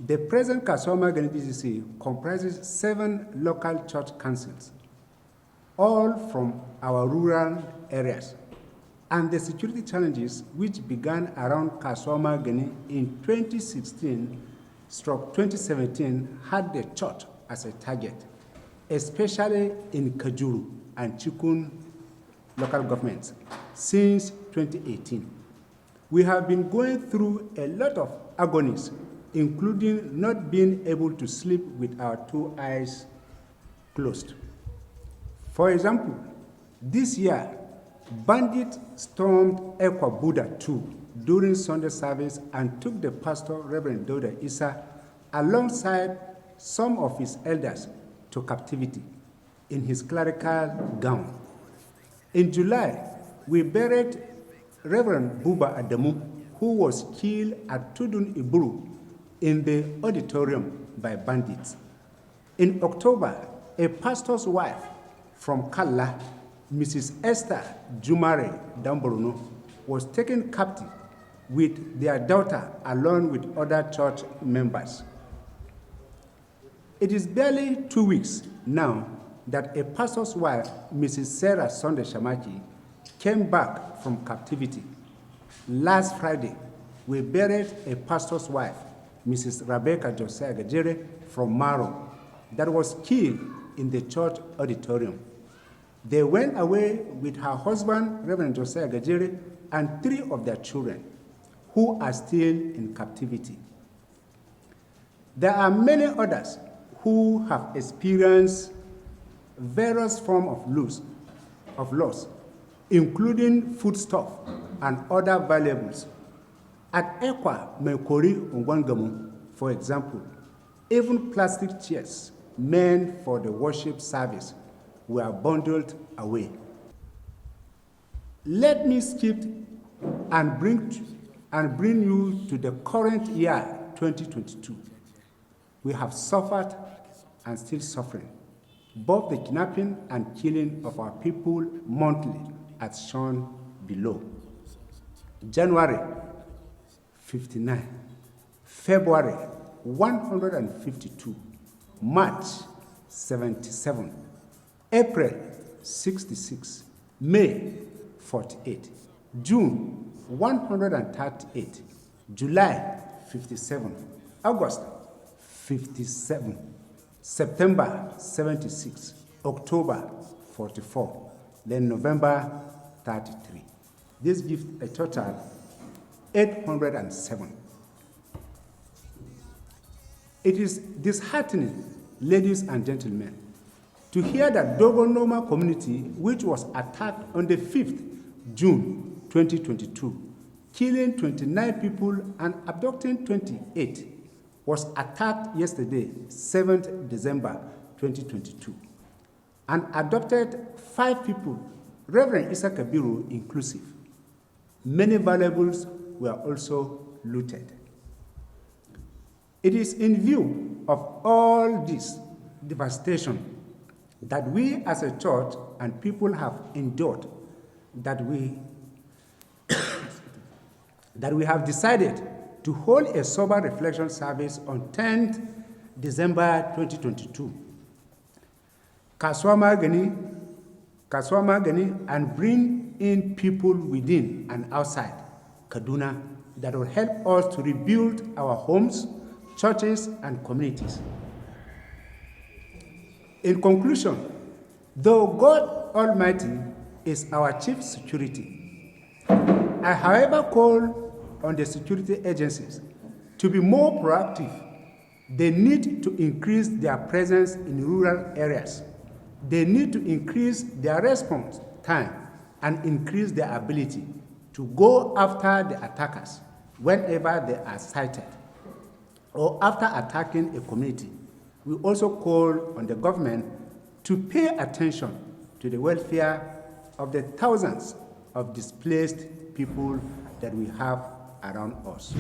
The present Kasoma Gani DCC comprises 7 local church councils, all from our rural areas. And the security challenges which began around Kasoma Gani in 2016-2017 had the church as a target, especially in Kajuru and Chikun local governments since 2018. We have been going through a lot of agonies, including not being able to sleep with our 2 eyes closed. For example, this year, bandits stormed ECWA Buddha 2 during Sunday service and took the pastor, Reverend Dauda Issa, alongside some of his elders to captivity in his clerical gown. In July, we buried Reverend Buba Adamu, who was killed at Tudun Iburu in the auditorium by bandits. In October, a pastor's wife from Kalla, Mrs. Esther Jumare Damboruno, was taken captive with their daughter along with other church members. It is barely 2 weeks now that a pastor's wife, Mrs. Sarah Sunday Shamaki, came back from captivity. Last Friday, we buried a pastor's wife, Mrs. Rebecca Josiah Gajere from Maro, that was killed in the church auditorium. They went away with her husband, Reverend Josiah Gajere, and 3 of their children, who are still in captivity. There are many others who have experienced various forms of loss, including foodstuff and other valuables. At Ekwa Mekori Ongwangamu, for example, even plastic chairs meant for the worship service were bundled away. Let me skip and bring you to the current year, 2022. We have suffered and still suffering both the kidnapping and killing of our people monthly, as shown below. January, 59. February, 152. March, 77. April, 66. May, 48. June, 138. July, 57. August, 57. September, 76. October, 44. Then November, 33. This gives a total 807. It is disheartening, ladies and gentlemen, to hear that Dogonoma community, which was attacked on the 5th June 2022, killing 29 people and abducting 28, was attacked yesterday, 7th December 2022, and abducted 5 people, Reverend Issa Kabiru inclusive. Many valuables were also looted. It is in view of all this devastation that we as a church and people have endured that we have decided to hold a sober reflection service on 10th December 2022. Kasoma Gani, and bring in people within and outside Kaduna that will help us to rebuild our homes, churches, and communities. In conclusion, though God Almighty is our chief security, I, however, call on the security agencies to be more proactive. They need to increase their presence in rural areas. They need to increase their response time and increase their ability to go after the attackers whenever they are sighted or after attacking a community. We also call on the government to pay attention to the welfare of the thousands of displaced people that we have around us.